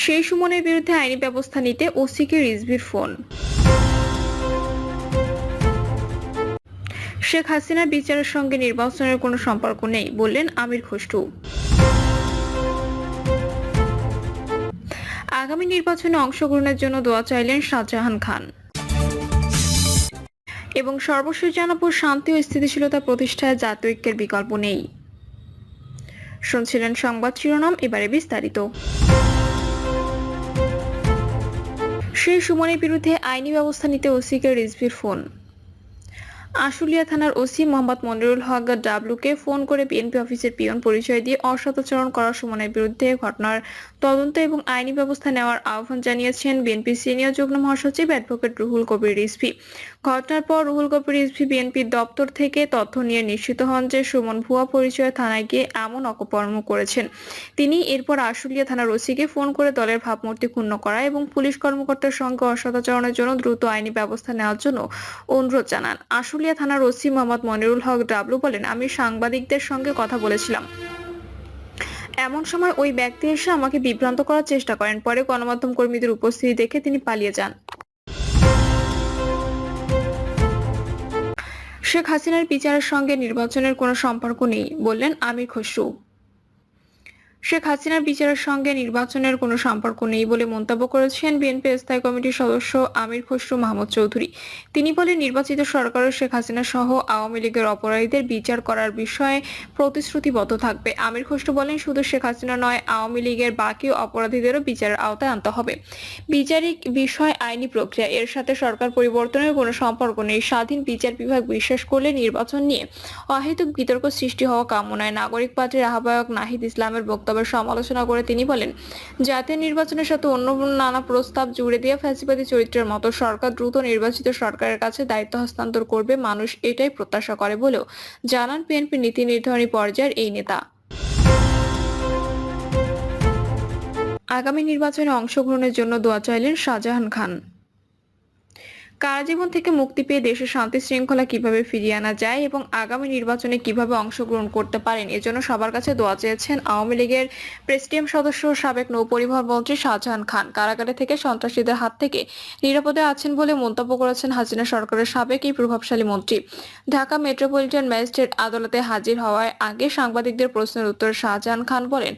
সেই সুমনের বিরুদ্ধে আইনি ব্যবস্থা নিতে ওসিকে রিজভির ফোন। শেখ হাসিনার বিচারের সঙ্গে নির্বাচনের কোনো সম্পর্ক নেই বললেন আমির খসরু। আগামী নির্বাচনে অংশগ্রহণের জন্য দোয়া চাইলেন শাহজাহান খান। এবং সর্বশেষ জানাবো, শান্তি ও স্থিতিশীলতা প্রতিষ্ঠায় জাতীয় ঐক্যের বিকল্প নেই। শুনছিলেন সংবাদ শিরোনাম, এবারে বিস্তারিত। সেই সুমনের বিরুদ্ধে আইনি ব্যবস্থা নিতে ওসিকে রিজভির ফোন। আশুলিয়া থানার ওসি মোহাম্মদ মনিরুল হক ডাবলুকে ফোন করে বিএনপি অফিসের পিয়ন পরিচয় দিয়ে অসদাচরণ করার সুমনের বিরুদ্ধে ঘটনার তদন্ত এবং আইনি ব্যবস্থা নেওয়ার আহ্বান জানিয়েছেন বিএনপি সিনিয়র যুগ্ম মহাসচিব অ্যাডভোকেট রুহুল কবির রিজভী। ঘটনার পর রুহুল কবির রিজভী বিএনপির দপ্তর থেকে তথ্য নিয়ে নিশ্চিত হন যে সুমন ভুয়া পরিচয়ে থানায় গিয়ে এমন অপকর্ম করেছেন। তিনি এরপর আশুলিয়া থানার ওসিকে ফোন করে দলের ভাবমূর্তি ক্ষুণ্ণ করা এবং পুলিশ কর্মকর্তার সঙ্গে অসদাচরণের জন্য দ্রুত আইনি ব্যবস্থা নেওয়ার জন্য অনুরোধ জানান। আশুলিয়া থানার ওসি মোহাম্মদ মনিরুল হক ডাবলু বলেন, আমি সাংবাদিকদের সঙ্গে কথা বলেছিলাম। এমন সময় ওই ব্যক্তি এসে আমাকে বিভ্রান্ত করার চেষ্টা করেন। পরে গণমাধ্যম কর্মীদের উপস্থিতি দেখে তিনি পালিয়ে যান। শেখ হাসিনার বিচারের সঙ্গে নির্বাচনের কোনো সম্পর্ক নেই বললেন আমির খসরু। শেখ হাসিনার বিচারের সঙ্গে নির্বাচনের কোনো সম্পর্ক নেই বলে মন্তব্য করেছেন বিএনপি স্থায়ী কমিটির সদস্য আমির খসরু মাহমুদ চৌধুরী। তিনি বলেন, নির্বাচিত সরকারের শেখ হাসিনা সহ আওয়ামী লীগের অপরাধীদের বিচার করার বিষয়ে প্রতিশ্রুতিবদ্ধ থাকবে। আমির খসরু বলেন, শুধু শেখ হাসিনা নয়, আওয়ামী লীগের বাকি অপরাধীদেরও বিচারের আওতায় আনতে হবে। বিচারিক বিষয় আইনি প্রক্রিয়া, এর সাথে সরকার পরিবর্তনের কোনো সম্পর্ক নেই। স্বাধীন বিচার বিভাগ বিশ্বাস করলে নির্বাচন নিয়ে অহেতুক বিতর্ক সৃষ্টি হওয়া কাম্য নয়। নাগরিক পার্টির আহ্বায়ক নাহিদ ইসলামের বক্তব্যের সমালোচনা করে তিনি বলেন, জাতীয় নির্বাচনের সাথে অন্য নানা প্রস্তাব জুড়ে দিয়ে ফ্যাসিবাদী চরিত্রের মতো সরকার দ্রুত নির্বাচিত সরকারের কাছে দায়িত্ব হস্তান্তর করবে, মানুষ এটাই প্রত্যাশা করে বলেও জানান বিএনপি নীতি নির্ধারণী পর্যায়ের এই নেতা। আগামী নির্বাচনে অংশগ্রহণের জন্য দোয়া চাইলেন শাহজাহান খান। কারাজীবন থেকে মুক্তি পেয়ে দেশে শান্তি শৃঙ্খলা কিভাবে ফিরিয়ে আনা যায় এবং আগামী নির্বাচনে কিভাবে অংশগ্রহণ করতে পারেন, এজন্য সবার কাছে দোয়া চেয়েছেন আওয়ামী লীগের প্রেসিডিয়াম সদস্য সাবেক নৌপরিবহন মন্ত্রী শাহজাহান খান। কারাগারে থেকে সন্ত্রাসীদের হাত থেকে নিরাপদে আছেন বলে মন্তব্য করেছেন হাসিনা সরকারের সাবেক এই প্রভাবশালী মন্ত্রী। ঢাকা মেট্রোপলিটন ম্যাজিস্ট্রেট আদালতে হাজির হওয়ার আগে সাংবাদিকদের প্রশ্নের উত্তরে শাহজাহান খান বলেন,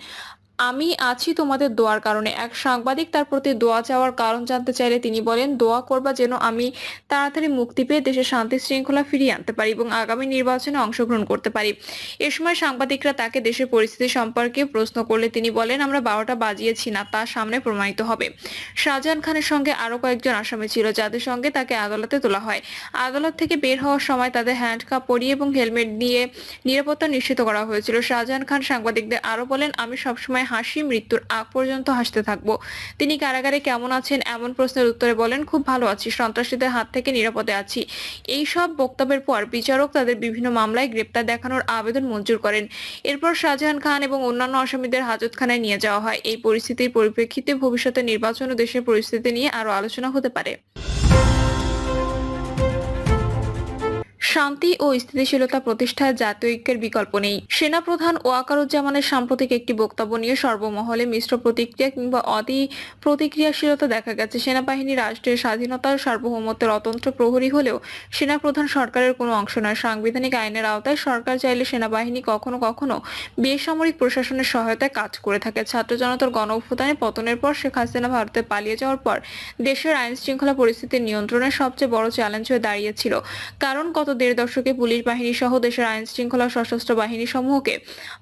আমি আছি তোমাদের দোয়ার কারণে। এক সাংবাদিক তার প্রতি দোয়া চাওয়ার কারণ জানতে চাইলে তিনি বলেন, দোয়া করবা যেন আমি তাড়াতাড়ি মুক্তি পেয়ে দেশে শান্তি শৃঙ্খলা ফিরিয়ে আনতে পারি এবং আগামী নির্বাচনে অংশগ্রহণ করতে পারি। এ সময় সাংবাদিকরা তাকে দেশের পরিস্থিতি সম্পর্কে প্রশ্ন করলে তিনি বলেন, আমরা 12টা বাজিয়েছি না, তা সামনে প্রমাণিত হবে। শাহজাহান খানের সঙ্গে আরো কয়েকজন আসামি ছিল যাদের সঙ্গে তাকে আদালতে তোলা হয়। আদালত থেকে বের হওয়ার সময় তাদের হ্যান্ডকাপ পরিয়ে এবং হেলমেট দিয়ে নিরাপত্তা নিশ্চিত করা হয়েছিল। শাহজাহান খান সাংবাদিকদের আরো বলেন, আমি সবসময় হাসি, মৃত্যুর আগ পর্যন্ত হাসতে থাকবো। তিনি কারাগারে কেমন আছেন এমন প্রশ্নের উত্তরে বলেন, খুব ভালো আছি, সন্ত্রাসীদের হাত থেকে নিরাপদে আছি। এই সব বক্তব্যের পর বিচারক তাদের বিভিন্ন মামলায় গ্রেপ্তার দেখানোর আবেদন মঞ্জুর করেন। এরপর শাহজাহান খান এবং অন্যান্য আসামিদের হাজতখানায় নিয়ে যাওয়া হয়। এই পরিস্থিতির পরিপ্রেক্ষিতে ভবিষ্যতে নির্বাচন ও দেশের পরিস্থিতি নিয়ে আরো আলোচনা হতে পারে। শান্তি ও স্থিতিশীলতা প্রতিষ্ঠায় জাতীয় ঐক্যের বিকল্প নেই। সেনাপ্রধান ওয়াকারুজ্জামানের সাম্প্রতিক একটি বক্তব্য নিয়ে সর্বমহলে মিশ্র প্রতিক্রিয়া কিংবা অতি প্রতিক্রিয়াশীলতা দেখা গেছে। সেনাবাহিনী রাষ্ট্রের স্বাধীনতার সার্বভৌমত্বের অতন্ত্র প্রহরী হলেও সেনাপ্রধান সরকারের কোনো অংশ নয়। সাংবিধানিক আইনের আওতায় সরকার চাইলে সেনাবাহিনী কখনো কখনো বেসামরিক প্রশাসনের সহায়তায় কাজ করে থাকে। ছাত্র জনতার গণ অভ্যুত্থানে পতনের পর শেখ হাসিনা ভারতে পালিয়ে যাওয়ার পর দেশের আইন শৃঙ্খলা পরিস্থিতির নিয়ন্ত্রণের সবচেয়ে বড় চ্যালেঞ্জ হয়ে দাঁড়িয়েছিল। কারণ গত 1.5 দশকে পুলিশ বাহিনী সহ দেশের আইন শৃঙ্খলা সশস্ত্র বাহিনী সমূহকে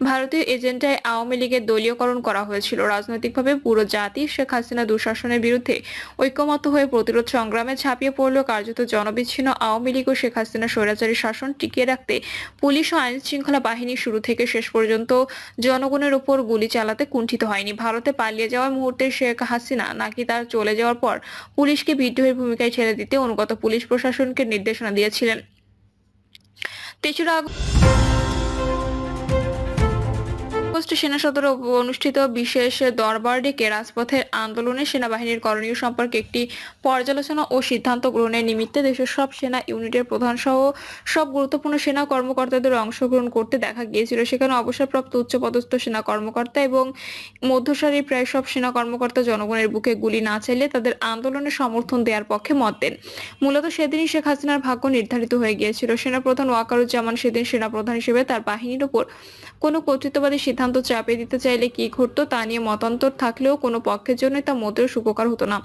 ভারতীয় এজেন্ডায় আওয়ামী লীগের দলীয়করণ করা হয়েছিল। রাজনৈতিকভাবে পুরো জাতি শেখ হাসিনা দুঃশাসনের বিরুদ্ধে ঐক্যমত্য হয়ে প্রতিরোধ সংগ্রামে ঝাঁপিয়ে পড়লেও কার্যত জনবিচ্ছিন্ন আওয়ামী লীগ ও শেখ হাসিনা স্বৈরাচারী শাসন টিকিয়ে রাখতে পুলিশ ও আইন শৃঙ্খলা বাহিনী শুরু থেকে শেষ পর্যন্ত জনগণের উপর গুলি চালাতে কুণ্ঠিত হয়নি। ভারতে পালিয়ে যাওয়ার মুহূর্তে শেখ হাসিনা নাকি তার চলে যাওয়ার পর পুলিশকে বিদ্রোহের ভূমিকায় ছেড়ে দিতে অনুগত পুলিশ প্রশাসনকে নির্দেশনা দিয়েছিলেন। 3রা আগস্টে সেনা সদরে অনুষ্ঠিত বিশেষ দরবার ডেকে রাজপথের আন্দোলনে সেনাবাহিনীর করণীয় সম্পর্কে একটি পর্যালোচনা ও সিদ্ধান্ত গ্রহণের নিমিত্তে দেশের সব সেনা ইউনিটের প্রধান সহ সব গুরুত্বপূর্ণ সেনা কর্মকর্তাদের অংশগ্রহণ করতে দেখা গিয়েছিল। সেখানে অবসরপ্রাপ্ত উচ্চপদস্থ সেনা কর্মকর্তা এবং মধ্যসারির প্রায় সব সেনা কর্মকর্তা জনগণের বুকে গুলি না চাইলে তাদের আন্দোলনে সমর্থন দেওয়ার পক্ষে মত দেন। মূলত সেদিনই শেখ হাসিনার ভাগ্য নির্ধারিত হয়ে গিয়েছিল। সেনাপ্রধান ওয়াকারুজ্জামান সেদিন সেনাপ্রধান হিসেবে তার বাহিনীর উপর কোনো কর্তৃত্ববাদী সিদ্ধান্ত চাপিয়ে দিতে চাইলে কি ঘটতো তা নিয়ে মতান্তর থাকলেও কোনো পক্ষের জন্য তা মোটেও সুখকর হতো না।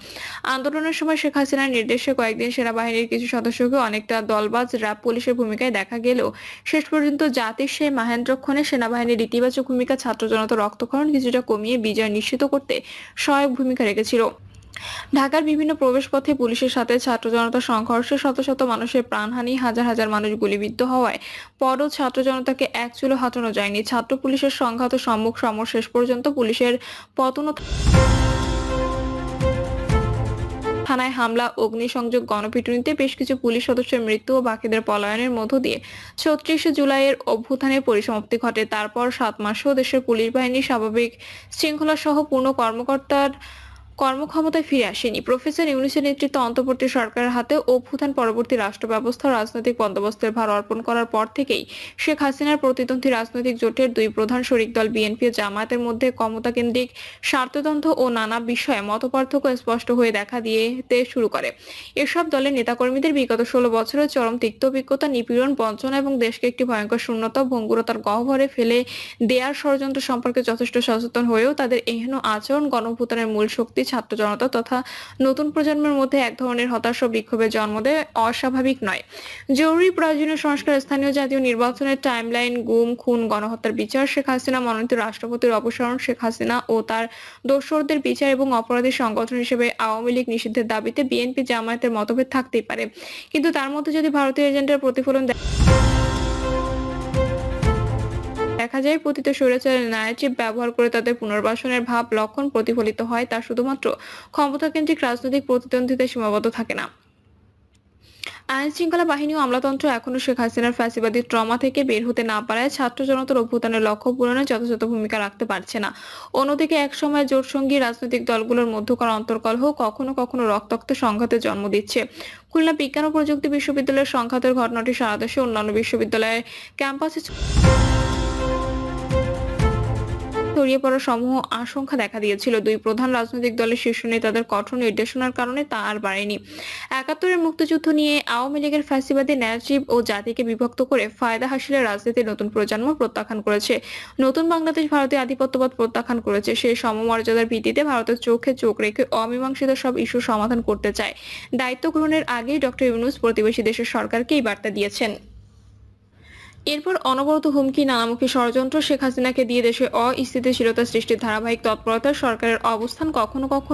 আন্দোলনের সময় শেখ হাসিনার নির্দেশে কয়েকদিন সেনাবাহিনীর কিছু সদস্যকে অনেকটা দলবাজ র্যাব পুলিশের ভূমিকায় দেখা গেলেও শেষ পর্যন্ত জাতির সেই মহেন্দ্রক্ষণে সেনাবাহিনীর ইতিবাচক ভূমিকা ছাত্র জনতার রক্তক্ষরণ কিছুটা কমিয়ে বিজয় নিশ্চিত করতে সহায়ক ভূমিকা রেখেছিল। ঢাকার বিভিন্ন প্রবেশপথে পুলিশের সাথে ছাত্র জনতার সংঘর্ষে শত শত মানুষের প্রাণহানি, হাজার হাজার মানুষ গুলিবিদ্ধ হওয়ায় পরও ছাত্র জনতাকে এক চুলো হাঁটানো যায়নি। ছাত্র পুলিশের সংঘাত সম্মুখ সমর শেষ পর্যন্ত পুলিশের পতন, থানায় হামলা, অগ্নিসংযোগ, গণপিটুনিতে বেশ কিছু পুলিশ সদস্যের মৃত্যু ও বাকিদের পলায়নের মধ্য দিয়ে ৩৬ জুলাইয়ের অভ্যুত্থানের পরিসমাপ্তি ঘটে। তারপর ৭ মাসেও দেশের পুলিশ বাহিনী স্বাভাবিক শৃঙ্খলা সহ পূর্ণ কর্মক্ষমতায় ফিরে আসেনি। প্রফেসর ইউনূসের নেতৃত্বে অন্তর্বর্তী সরকারের হাতে অভ্যুত্থান পরবর্তী রাষ্ট্র ব্যবস্থা রাজনৈতিক বন্দোবস্তের ভার অর্পণ করার পর থেকেই শেখ হাসিনার প্রতিদ্বন্দ্বী রাজনৈতিক জোটের দুই প্রধান শরিক দল বিএনপি ও জামায়াতের মধ্যে ক্ষমতাকেন্দ্রিক স্বার্থদ্বন্দ্ব ও নানা বিষয়ে মতপার্থক্য স্পষ্ট হয়ে দেখা দিতে শুরু করে। এসব দলের নেতাকর্মীদের বিগত ১৬ বছরের চরম তিক্ত অভিজ্ঞতা, নিপীড়ন, বঞ্চনা এবং দেশকে একটি ভয়ঙ্কর শূন্যতা, ভঙ্গুরতার গহ্বরে ফেলে দেয়ার ষড়যন্ত্র সম্পর্কে যথেষ্ট সচেতন হয়েও তাদের এহেন আচরণ গণঅভ্যুত্থানের মূল শক্তি ছাত্র জনতা তথা নতুন প্রজন্মের মধ্যে এক ধরনের হতাশা ও বিক্ষোভের জন্ম দেয় অস্বাভাবিক নয়। জরুরি প্রয়োজনীয় সংস্কার, স্থানীয় জাতীয় নির্বাচনের টাইমলাইন, গুম, খুন, গণহত্যার বিচার, শেখ হাসিনা মনোনীত রাষ্ট্রপতির অপসারণ, শেখ হাসিনা ও তার দোসরদের বিচার এবং অপরাধী সংগঠন হিসেবে আওয়ামী লীগ নিষিদ্ধের দাবিতে বিএনপি জামায়াতের মতভেদ থাকতেই পারে, কিন্তু তার মধ্যে যদি ভারতীয় এজেন্ডার প্রতিফলন দেখা যায়, পতিত স্বৈরাচারের ন্যারেটিভ ব্যবহার করে তাদের পুনর্বাসনের ভাব লক্ষণ প্রতিফলিত হয়, তা শুধুমাত্র ক্ষমতাকেন্দ্রিক রাজনৈতিক প্রতিদ্বন্দ্বিতায় সীমাবদ্ধ থাকে না। আইন শৃঙ্খলা বাহিনী ও আমলাতন্ত্র এখনো শেখ হাসিনার ফ্যাসিবাদী ট্রমা থেকে বের হতে না পারায় ছাত্র জনতার অভ্যুত্থানের লক্ষ্য পূরণে যথাযথ ভূমিকা রাখতে পারছে না। অন্যদিকে একসময় জোটসঙ্গী রাজনৈতিক দলগুলোর মধ্যকার অন্তর্কলহ কখনো কখনো রক্তাক্ত সংঘাতের জন্ম দিচ্ছে। খুলনা বিজ্ঞান ও প্রযুক্তি বিশ্ববিদ্যালয়ের সংঘাতের ঘটনাটি সারা দেশে অন্যান্য বিশ্ববিদ্যালয়ের ক্যাম্পাসে ছড়িয়ে পড়ার সমূহ আশঙ্কা দেখা দিয়েছিল। দুই প্রধান রাজনৈতিক দলের শীর্ষ নেতাদের কঠোর নির্দেশনার কারণে তা আর বাড়েনি। ৭১-এর মুক্তিযুদ্ধ নিয়ে আওয়ামী লীগের ফ্যাসিবাদী ন্যারেটিভ ও জাতিকে বিভক্ত করে ফায়দা হাসিলের রাজনীতির নতুন প্রজন্ম প্রত্যাখ্যান করেছে। নতুন বাংলাদেশ ভারতীয় আধিপত্যবাদ প্রত্যাখ্যান করেছে। সেই সমমর্যাদার ভিত্তিতে ভারতের চোখে চোখ রেখে অমীমাংসিত সব ইস্যু সমাধান করতে চায়। দায়িত্ব গ্রহণের আগেই ডক্টর ইউনূস প্রতিবেশী দেশের সরকারকে এই বার্তা দিয়েছেন। এরপর অনবরত হুমকি, নানামুখী ষড়যন্ত্র, শেখ হাসিনাকে দিয়ে দেশে অস্থিতিশীলতা সৃষ্টির ধারাবাহিক তৎপরতা, সরকারের অবস্থান কখনো কখনো